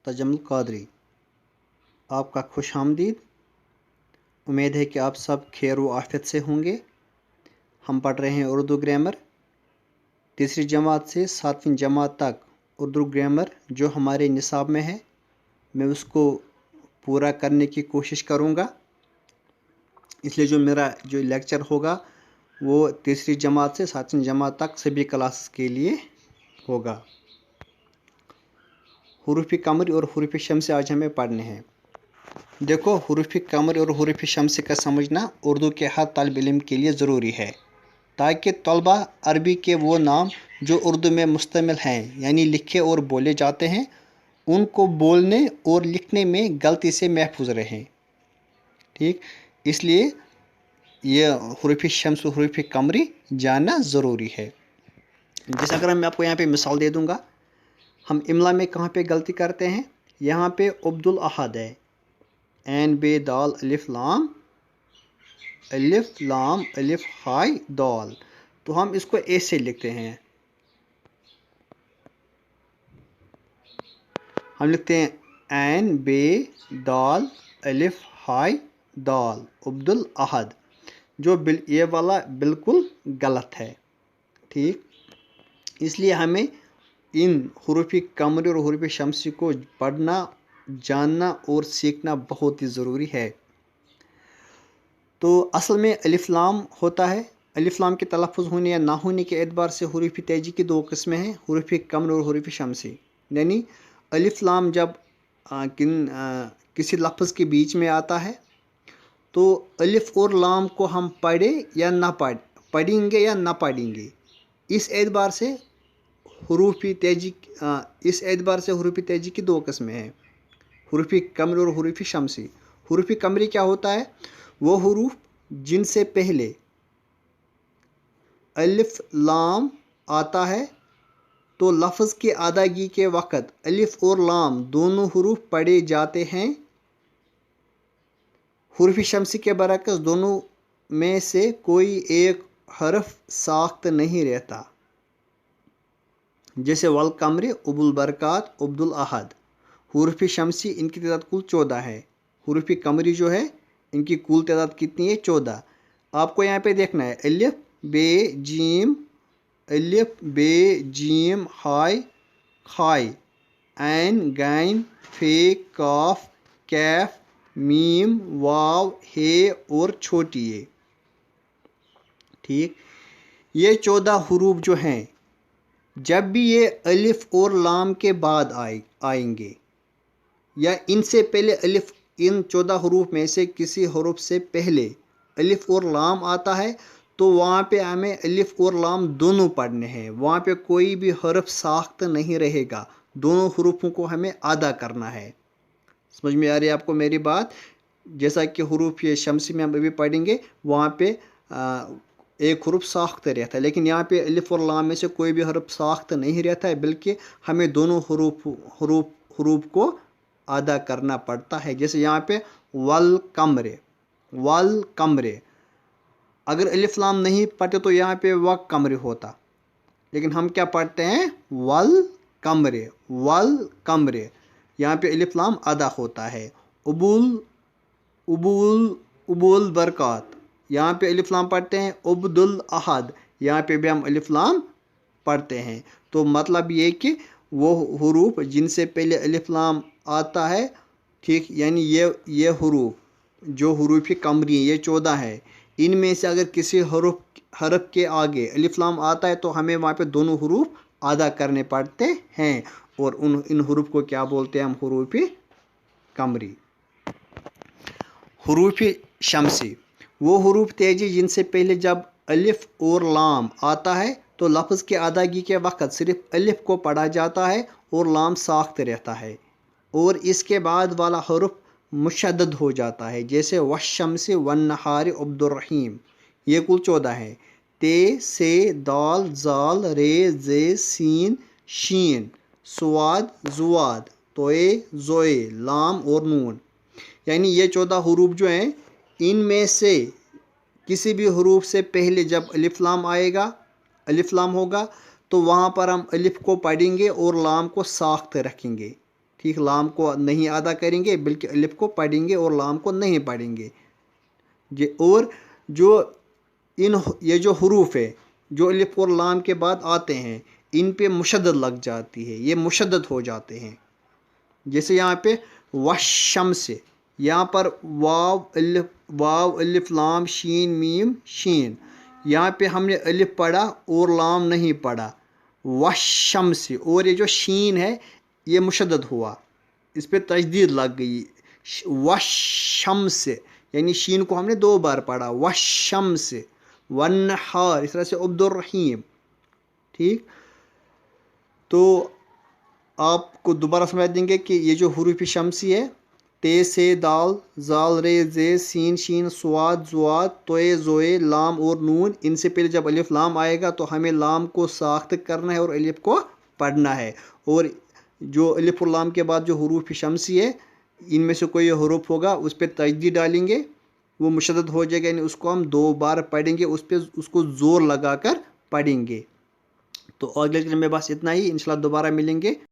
تجمل قادری، آپ کا خوش آمدید۔ امید ہے کہ آپ سب خیر و عافیت سے ہوں گے۔ ہم پڑھ رہے ہیں اردو گرامر، تیسری جماعت سے 7ویں جماعت تک اردو گرامر جو ہمارے نصاب میں ہے، میں اس کو پورا کرنے کی کوشش کروں گا۔ اس لیے میرا جو لیکچر ہوگا وہ تیسری جماعت سے 7ویں جماعت تک سبھی کلاسز کے لیے ہوگا۔ حروف قمری اور حروف شمسی آج ہمیں پڑھنے ہیں۔ دیکھو، حروف قمری اور حروف شمسی کا سمجھنا اردو کے ہر طالب علم کے لیے ضروری ہے، تاکہ طلبہ عربی کے وہ نام جو اردو میں مستعمل ہیں یعنی لکھے اور بولے جاتے ہیں، ان کو بولنے اور لکھنے میں غلطی سے محفوظ رہیں۔ ٹھیک، اس لیے یہ حروف شمس و حروف قمری جاننا ضروری ہے۔ جیسا اگر میں آپ کو یہاں پہ مثال دے دوں گا، ہم املا میں کہاں پہ غلطی کرتے ہیں؟ یہاں پہ عبد الاحد ہے، عین بے دال الف لام الف ہائی دال، تو ہم اس کو ایسے لکھتے ہیں، ہم لکھتے ہیں عین بے دال الف ہائی دال عبد الاحد، جو یہ والا بالکل غلط ہے۔ ٹھیک، اس لیے ہمیں ان حروف قمری اور حروف شمسی کو پڑھنا، جاننا اور سیکھنا بہت ہی ضروری ہے۔ تو اصل میں الف لام ہوتا ہے۔ الف لام کے تلفظ ہونے یا نہ ہونے کے اعتبار سے حروف تہجی کی دو قسمیں ہیں، حروف قمری اور حروف شمسی۔ یعنی الف لام جب کسی لفظ کے بیچ میں آتا ہے تو الف اور لام کو ہم پڑھیں یا نہ پڑھیں گے یا نہ پڑھیں گے، اس اعتبار سے حروف تہجی کی دو قسمیں ہیں، حروف قمری اور حروف شمسی۔ حروف قمری کیا ہوتا ہے؟ وہ حروف جن سے پہلے الف لام آتا ہے تو لفظ کی ادائیگی کے وقت الف اور لام دونوں حروف پڑھے جاتے ہیں۔ حروف شمسی کے برعکس دونوں میں سے کوئی ایک حرف ساخت نہیں رہتا، جیسے والقمر ابو البرکات عبد الاحد۔ حروف شمسی ان کی تعداد کل 14 ہے، حروف قمری جو ہے ان کی کل تعداد کتنی ہے؟ 14۔ آپ کو یہاں پہ دیکھنا ہے الف بے جیم ہائی خائی، عین غین فے کاف کیف میم واو ہے اور چھوٹی ہے۔ ٹھیک، یہ 14 حروف جو ہیں، جب بھی یہ الف اور لام کے بعد آئیں گے یا ان سے پہلے الف، ان 14 حروف میں سے کسی حروف سے پہلے الف اور لام آتا ہے تو وہاں پہ ہمیں الف اور لام دونوں پڑھنے ہیں، وہاں پہ کوئی بھی حرف ساخت نہیں رہے گا، دونوں حروفوں کو ہمیں ادا کرنا ہے۔ سمجھ میں آ رہی ہے آپ کو میری بات؟ جیسا کہ حروف شمسی میں ہم ابھی پڑھیں گے، وہاں پہ ایک حرف ساخت رہتا ہے، لیکن یہاں پہ الف اور لام میں سے کوئی بھی حرف ساخت نہیں رہتا ہے، بلکہ ہمیں دونوں حروف کو ادا کرنا پڑتا ہے۔ جیسے یہاں پہ والقمر، اگر الف لام نہیں پڑھتے تو یہاں پہ وقمر ہوتا، لیکن ہم کیا پڑھتے ہیں؟ والقمر، یہاں پہ الف لام ادا ہوتا ہے۔ ابول برکات، یہاں پہ الف لام پڑھتے ہیں۔ عبد الاحد، یہاں پہ بھی ہم الف لام پڑھتے ہیں۔ تو مطلب یہ کہ وہ حروف جن سے پہلے الف لام آتا ہے، ٹھیک، یعنی یہ حروف جو حروف قمری یہ 14 ہے، ان میں سے اگر کسی حرف کے آگے الف لام آتا ہے تو ہمیں وہاں پہ دونوں حروف ادا کرنے پڑتے ہیں، اور ان حروف کو کیا بولتے ہیں؟ ہم حروف قمری۔ حروف شمسی وہ حروف تہجی جن سے پہلے جب الف اور لام آتا ہے تو لفظ کی ادائیگی کے وقت صرف الف کو پڑھا جاتا ہے اور لام ساخت رہتا ہے، اور اس کے بعد والا حرف مشدد ہو جاتا ہے، جیسے والشمس والنہار عبد الرحیم، یہ کل 14 ہے۔ تے سے دال زال رے زے سین شین سواد زواد توئے زوئے لام اور نون، یعنی یہ 14 حروف جو ہیں، ان میں سے کسی بھی حروف سے پہلے جب الف لام آئے گا، الف لام ہوگا، تو وہاں پر ہم الف کو پڑھیں گے اور لام کو ساخت رکھیں گے، ٹھیک، لام کو نہیں ادا کریں گے بلکہ الف کو پڑھیں گے اور لام کو نہیں پڑھیں گے. اور جو یہ جو حروف ہے جو الف اور لام کے بعد آتے ہیں ان پہ مشدد لگ جاتی ہے، یہ مشدد ہو جاتے ہیں. جیسے یہاں پہ والشمس، یہاں پر واو الف لام شین میم شین، یہاں پہ ہم نے الف پڑھا اور لام نہیں پڑھا. والشمس، اور یہ جو شین ہے یہ مشدد ہوا، اس پہ تشدید لگ گئی. والشمس یعنی شین کو ہم نے 2 بار پڑھا. والشمس والنہار، اس طرح سے عبد الرحیم. ٹھیک، تو آپ کو دوبارہ سمجھا دیں گے کہ یہ جو حروف شمسی ہے، تے سے دال، زال رے زے، سین شین سواد زواد، توئے زوئے، لام اور نون، ان سے پہلے جب الف لام آئے گا تو ہمیں لام کو ساخت کرنا ہے اور الف کو پڑھنا ہے. اور جو الف اور لام کے بعد جو حروف شمسی ہے ان میں سے کوئی حروف ہوگا اس پہ تجدید ڈالیں گے، وہ مشدد ہو جائے گا، یعنی اس کو ہم 2 بار پڑھیں گے، اس کو زور لگا کر پڑھیں گے. تو اگلے لیکچر میں بس اتنا ہی، انشاءاللہ دوبارہ ملیں گے.